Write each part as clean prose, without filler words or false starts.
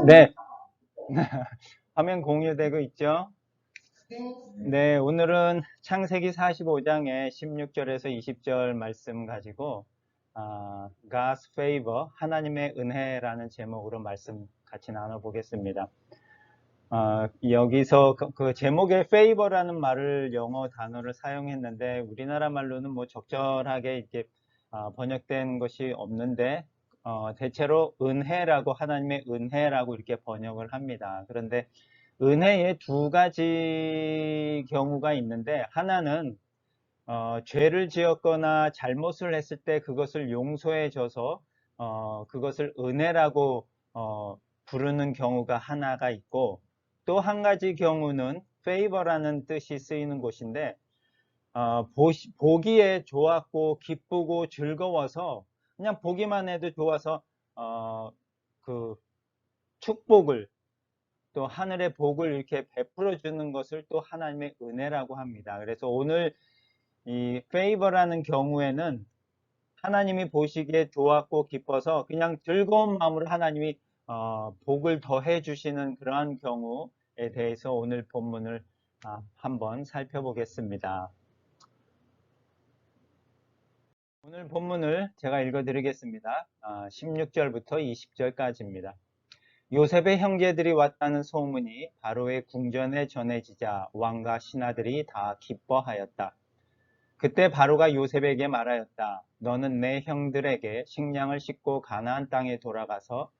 네, 화면 공유되고 있죠? 네, 오늘은 창세기 45장의 16절에서 20절 말씀 가지고 God's favor, 하나님의 은혜라는 제목으로 말씀 같이 나눠보겠습니다. 여기서 그 제목에 favor라는 말을 영어 단어를 사용했는데 우리나라 말로는 뭐 적절하게 이렇게 번역된 것이 없는데 대체로 은혜라고, 하나님의 은혜라고 이렇게 번역을 합니다. 그런데 은혜의 두 가지 경우가 있는데, 하나는 죄를 지었거나 잘못을 했을 때 그것을 용서해 줘서 그것을 은혜라고 부르는 경우가 하나가 있고, 또 한 가지 경우는 favor라는 뜻이 쓰이는 곳인데, 보기에 좋았고 기쁘고 즐거워서 그냥 보기만 해도 좋아서 그 축복을, 또 하늘의 복을 이렇게 베풀어 주는 것을 또 하나님의 은혜라고 합니다. 그래서 오늘 이 favor라는 경우에는 하나님이 보시기에 좋았고 기뻐서 그냥 즐거운 마음으로 하나님이 복을 더해 주시는 그러한 경우에 대해서 오늘 본문을 한번 살펴보겠습니다. 오늘 본문을 제가 읽어 드리겠습니다. 16절부터 20절까지입니다. 요셉의 형제들이 왔다는 소문이 바로의 궁전에 전해지자 왕과 신하들이 다 기뻐하였다. 그때 바로가 요셉에게 말하였다. 너는 내 형들에게 식량을 싣고 가나안 땅에 돌아가서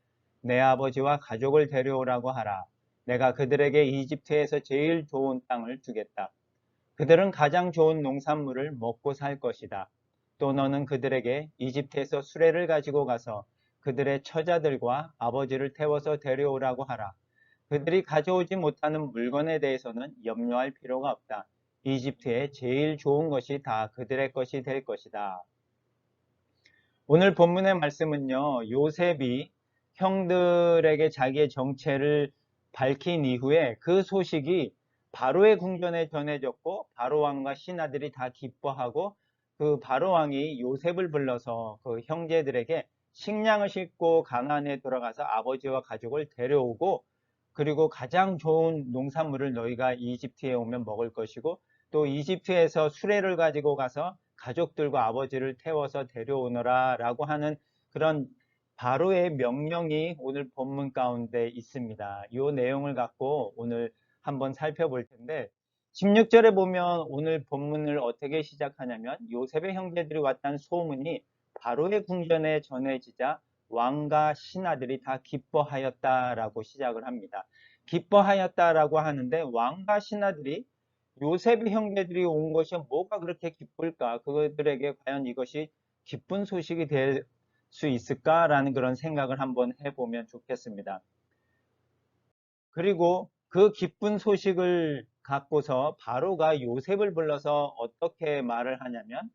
내 아버지와 가족을 데려오라고 하라. 내가 그들에게 이집트에서 제일 좋은 땅을 주겠다. 그들은 가장 좋은 농산물을 먹고 살 것이다. 또 너는 그들에게 이집트에서 수레를 가지고 가서 그들의 처자들과 아버지를 태워서 데려오라고 하라. 그들이 가져오지 못하는 물건에 대해서는 염려할 필요가 없다. 이집트의 제일 좋은 것이 다 그들의 것이 될 것이다. 오늘 본문의 말씀은요, 요셉이 형들에게 자기의 정체를 밝힌 이후에 그 소식이 바로의 궁전에 전해졌고, 바로 왕과 신하들이 다 기뻐하고, 그 바로 왕이 요셉을 불러서 그 형제들에게 식량을 싣고 가나안에 들어가서 아버지와 가족을 데려오고, 그리고 가장 좋은 농산물을 너희가 이집트에 오면 먹을 것이고, 또 이집트에서 수레를 가지고 가서 가족들과 아버지를 태워서 데려오너라 라고 하는 그런 바로의 명령이 오늘 본문 가운데 있습니다. 이 내용을 갖고 오늘 한번 살펴볼 텐데, 16절에 보면 오늘 본문을 어떻게 시작하냐면, 요셉의 형제들이 왔다는 소문이 바로의 궁전에 전해지자 왕과 신하들이 다 기뻐하였다라고 시작을 합니다. 기뻐하였다라고 하는데, 왕과 신하들이 요셉의 형제들이 온 것이 뭐가 그렇게 기쁠까? 그들에게 과연 이것이 기쁜 소식이 될 수 있을까라는 그런 생각을 한번 해보면 좋겠습니다. 그리고 그 기쁜 소식을 갖고서 바로가 요셉을 불러서 어떻게 말을 하냐면,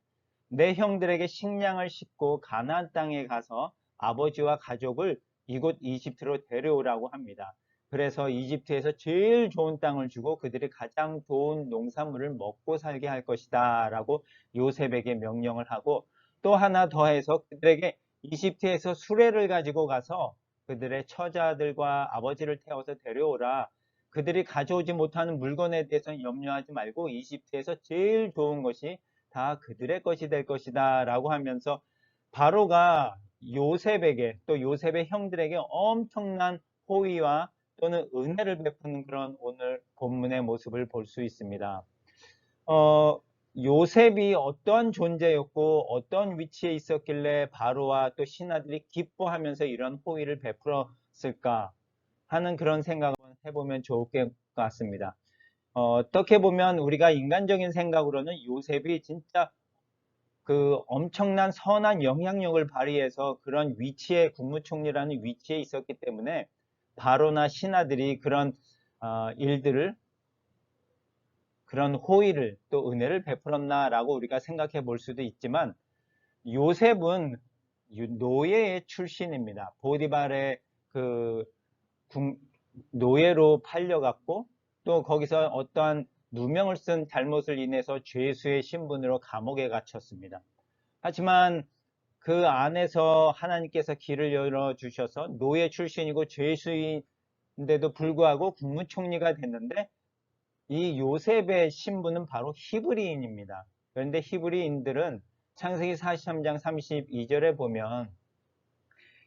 내 형들에게 식량을 싣고 가나안 땅에 가서 아버지와 가족을 이곳 이집트로 데려오라고 합니다. 그래서 이집트에서 제일 좋은 땅을 주고 그들이 가장 좋은 농산물을 먹고 살게 할 것이다 라고 요셉에게 명령을 하고, 또 하나 더해서 그들에게 이집트에서 수레를 가지고 가서 그들의 처자들과 아버지를 태워서 데려오라. 그들이 가져오지 못하는 물건에 대해서는 염려하지 말고 이집트에서 제일 좋은 것이 다 그들의 것이 될 것이다 라고 하면서 바로가 요셉에게, 또 요셉의 형들에게 엄청난 호의와 또는 은혜를 베푸는 그런 오늘 본문의 모습을 볼 수 있습니다. 요셉이 어떤 존재였고 어떤 위치에 있었길래 바로와 또 신하들이 기뻐하면서 이런 호의를 베풀었을까 하는 그런 생각을 해보면 좋을 것 같습니다. 어떻게 보면 우리가 인간적인 생각으로는 요셉이 진짜 그 엄청난 선한 영향력을 발휘해서 그런 위치에, 국무총리라는 위치에 있었기 때문에 바로나 신하들이 그런 일들을, 그런 호의를 또 은혜를 베풀었나라고 우리가 생각해 볼 수도 있지만, 요셉은 노예의 출신입니다. 보디발의 그 노예로 팔려갔고, 또 거기서 어떠한 누명을 쓴 잘못을 인해서 죄수의 신분으로 감옥에 갇혔습니다. 하지만 그 안에서 하나님께서 길을 열어주셔서 노예 출신이고 죄수인데도 불구하고 국무총리가 됐는데 이 요셉의 신분은 바로 히브리인입니다. 그런데 히브리인들은 창세기 43장 32절에 보면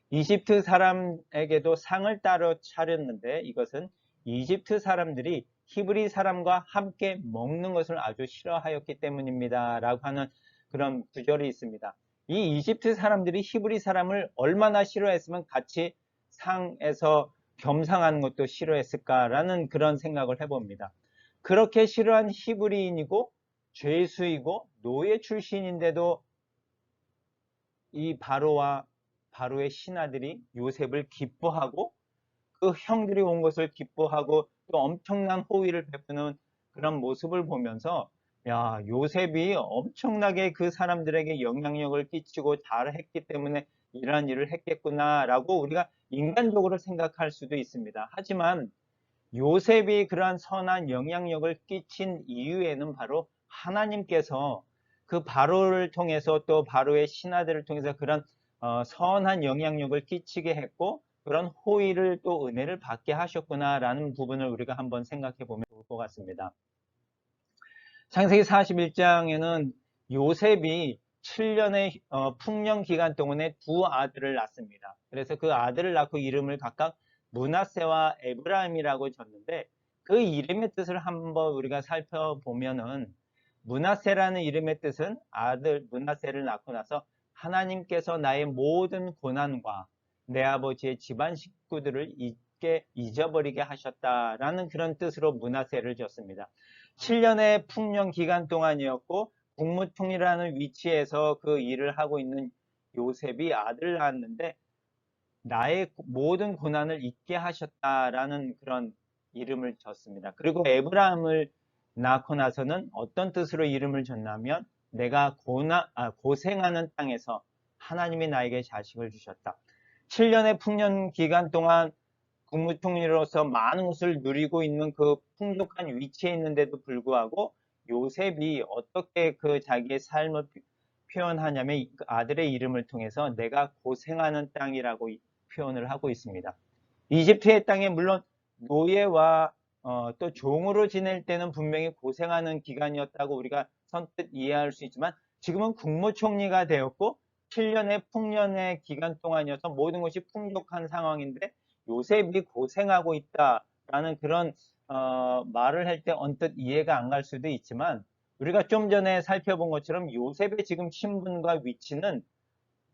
이집트 사람에게도 상을 따로 차렸는데 이것은 이집트 사람들이 히브리 사람과 함께 먹는 것을 아주 싫어하였기 때문입니다. 라고 하는 그런 구절이 있습니다. 이 이집트 사람들이 히브리 사람을 얼마나 싫어했으면 같이 상에서 겸상하는 것도 싫어했을까라는 그런 생각을 해봅니다. 그렇게 싫어한 히브리인이고 죄수이고 노예 출신인데도 이 바로의 신하들이 요셉을 기뻐하고 그 형들이 온 것을 기뻐하고 또 엄청난 호의를 베푸는 그런 모습을 보면서 야, 요셉이 엄청나게 그 사람들에게 영향력을 끼치고 잘했기 때문에 이러한 일을 했겠구나라고 우리가 인간적으로 생각할 수도 있습니다. 하지만 요셉이 그러한 선한 영향력을 끼친 이유에는 바로 하나님께서 그 바로를 통해서 또 바로의 신하들을 통해서 그런 선한 영향력을 끼치게 했고 그런 호의를 또 은혜를 받게 하셨구나라는 부분을 우리가 한번 생각해 보면 좋을 것 같습니다. 창세기 41장에는 요셉이 7년의 풍년 기간 동안에 두 아들을 낳습니다. 그래서 그 아들을 낳고 이름을 각각 므낫세와 에브라임이라고 졌는데 그 이름의 뜻을 한번 우리가 살펴보면은 므낫세라는 이름의 뜻은 아들 므낫세를 낳고 나서 하나님께서 나의 모든 고난과 내 아버지의 집안 식구들을 잊어버리게 하셨다라는 그런 뜻으로 므낫세를 졌습니다. 7년의 풍년 기간 동안이었고 국무총리라는 위치에서 그 일을 하고 있는 요셉이 아들을 낳았는데 나의 모든 고난을 잊게 하셨다라는 그런 이름을 졌습니다. 그리고 에브라임을 낳고 나서는 어떤 뜻으로 이름을 졌냐면 내가 고생하는 땅에서 하나님이 나에게 자식을 주셨다. 7년의 풍년 기간 동안 국무총리로서 많은 것을 누리고 있는 그 풍족한 위치에 있는데도 불구하고 요셉이 어떻게 그 자기의 삶을 표현하냐면 그 아들의 이름을 통해서 내가 고생하는 땅이라고 표현을 하고 있습니다. 이집트의 땅에 물론 노예와 또 종으로 지낼 때는 분명히 고생하는 기간이었다고 우리가 선뜻 이해할 수 있지만 지금은 국무총리가 되었고 7년의 풍년의 기간 동안이어서 모든 것이 풍족한 상황인데 요셉이 고생하고 있다라는 그런 말을 할 때 언뜻 이해가 안 갈 수도 있지만 우리가 좀 전에 살펴본 것처럼 요셉의 지금 신분과 위치는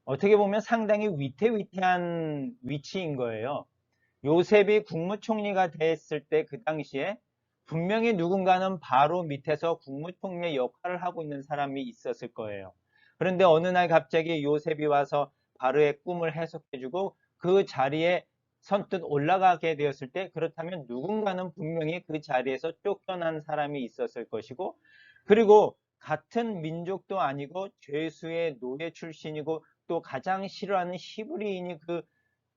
어떻게 보면 상당히 위태위태한 위치인 거예요. 요셉이 국무총리가 됐을 때 그 당시에 분명히 누군가는 바로 밑에서 국무총리의 역할을 하고 있는 사람이 있었을 거예요. 그런데 어느 날 갑자기 요셉이 와서 바로의 꿈을 해석해주고 그 자리에 선뜻 올라가게 되었을 때 그렇다면 누군가는 분명히 그 자리에서 쫓겨난 사람이 있었을 것이고 그리고 같은 민족도 아니고 죄수의 노예 출신이고 또 가장 싫어하는 히브리인이 그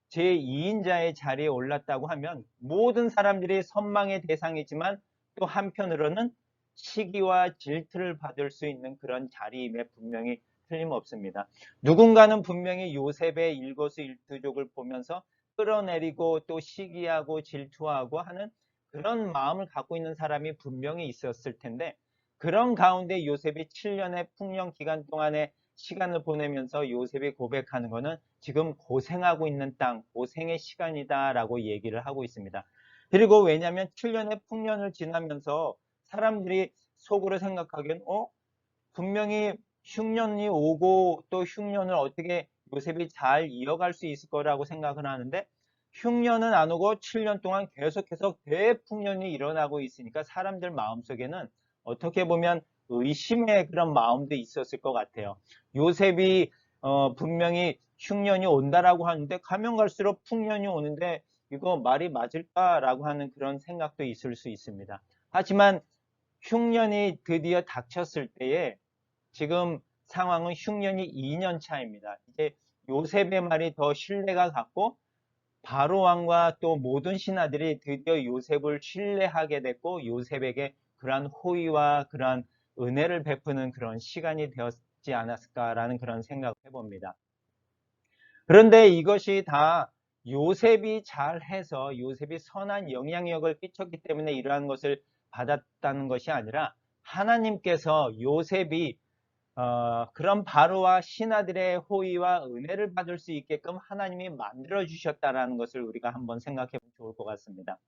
제2인자의 자리에 올랐다고 하면 모든 사람들이 선망의 대상이지만 또 한편으로는 시기와 질투를 받을 수 있는 그런 자리임에 분명히 틀림없습니다. 누군가는 분명히 요셉의 일거수일투족을 보면서 끌어내리고 또 시기하고 질투하고 하는 그런 마음을 갖고 있는 사람이 분명히 있었을 텐데 그런 가운데 요셉이 7년의 풍년 기간 동안에 시간을 보내면서 요셉이 고백하는 것은 지금 고생하고 있는 땅, 고생의 시간이다라고 얘기를 하고 있습니다. 그리고 왜냐하면 7년의 풍년을 지나면서 사람들이 속으로 생각하기엔 분명히 흉년이 오고 또 흉년을 어떻게 요셉이 잘 이어갈 수 있을 거라고 생각을 하는데 흉년은 안 오고 7년 동안 계속해서 대풍년이 일어나고 있으니까 사람들 마음속에는 어떻게 보면 의심의 그런 마음도 있었을 것 같아요. 요셉이 분명히 흉년이 온다라고 하는데 가면 갈수록 풍년이 오는데 이거 말이 맞을까라고 하는 그런 생각도 있을 수 있습니다. 하지만 흉년이 드디어 닥쳤을 때에 지금 상황은 흉년이 2년 차입니다. 이제 요셉의 말이 더 신뢰가 갔고 바로 왕과 또 모든 신하들이 드디어 요셉을 신뢰하게 됐고 요셉에게 그러한 호의와 그러한 은혜를 베푸는 그런 시간이 되었지 않았을까라는 그런 생각을 해봅니다. 그런데 이것이 다 요셉이 잘해서 요셉이 선한 영향력을 끼쳤기 때문에 이러한 것을 받았다는 것이 아니라 하나님께서 요셉이 그런 바로와 신하들의 호의와 은혜를 받을 수 있게끔 하나님이 만들어 주셨다라는 것을 우리가 한번 생각해 보면 좋을 것 같습니다.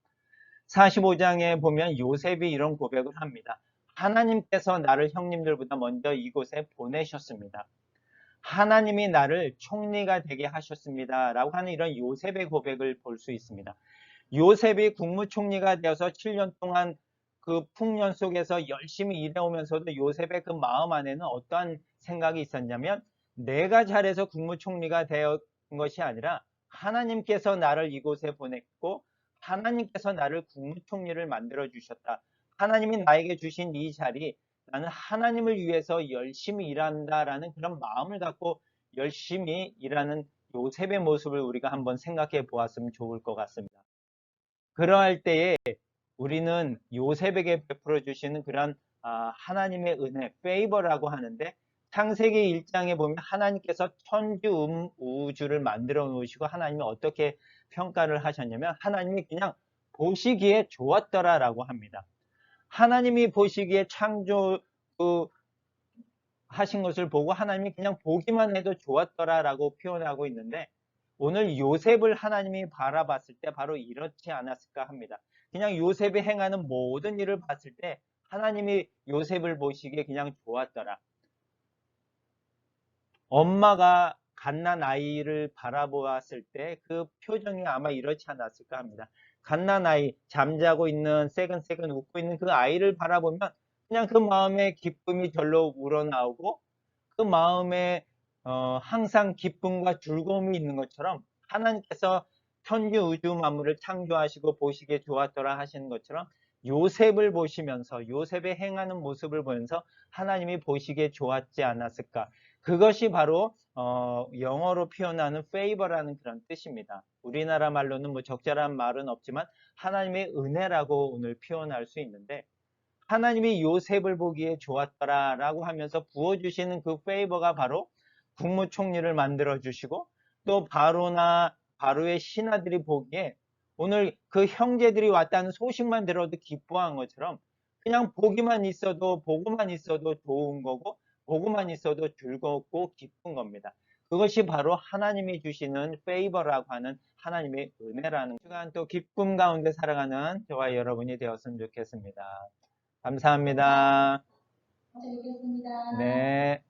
45장에 보면 요셉이 이런 고백을 합니다. 하나님께서 나를 형님들보다 먼저 이곳에 보내셨습니다. 하나님이 나를 총리가 되게 하셨습니다. 라고 하는 이런 요셉의 고백을 볼 수 있습니다. 요셉이 국무총리가 되어서 7년 동안 그 풍년 속에서 열심히 일해오면서도 요셉의 그 마음 안에는 어떠한 생각이 있었냐면 내가 잘해서 국무총리가 되었던 것이 아니라 하나님께서 나를 이곳에 보냈고 하나님께서 나를 국무총리를 만들어 주셨다. 하나님이 나에게 주신 이 자리, 나는 하나님을 위해서 열심히 일한다라는 그런 마음을 갖고 열심히 일하는 요셉의 모습을 우리가 한번 생각해 보았으면 좋을 것 같습니다. 그러할 때에 우리는 요셉에게 베풀어 주시는 그런 하나님의 은혜, 페이버라고 하는데 창세기 1장에 보면 하나님께서 천주 우주를 만들어 놓으시고 하나님이 어떻게 평가를 하셨냐면 하나님이 그냥 보시기에 좋았더라라고 합니다. 하나님이 보시기에 창조 하신 것을 보고 하나님이 그냥 보기만 해도 좋았더라라고 표현하고 있는데 오늘 요셉을 하나님이 바라봤을 때 바로 이렇지 않았을까 합니다. 그냥 요셉이 행하는 모든 일을 봤을 때 하나님이 요셉을 보시기에 그냥 좋았더라. 엄마가 갓난 아이를 바라보았을 때 그 표정이 아마 이렇지 않았을까 합니다. 갓난 아이, 잠자고 있는 새근새근 웃고 있는 그 아이를 바라보면 그냥 그 마음에 기쁨이 절로 우러나오고 그 마음에 항상 기쁨과 즐거움이 있는 것처럼 하나님께서 천지 우주 만물을 창조하시고 보시기에 좋았더라 하시는 것처럼 요셉을 보시면서 요셉의 행하는 모습을 보면서 하나님이 보시기에 좋았지 않았을까. 그것이 바로 영어로 표현하는 favor라는 그런 뜻입니다. 우리나라 말로는 뭐 적절한 말은 없지만 하나님의 은혜라고 오늘 표현할 수 있는데 하나님이 요셉을 보기에 좋았더라라고 하면서 부어주시는 그 페이버가 바로 국무총리를 만들어 주시고 또 바로나 바로의 신하들이 보기에 오늘 그 형제들이 왔다는 소식만 들어도 기뻐한 것처럼 그냥 보고만 있어도 좋은 거고 보고만 있어도 즐겁고 기쁜 겁니다. 그것이 바로 하나님이 주시는 페이버라고 하는 하나님의 은혜라는 시간 또 기쁨 가운데 살아가는 저와 여러분이 되었으면 좋겠습니다. 감사합니다. 잘 뵙겠습니다. 네.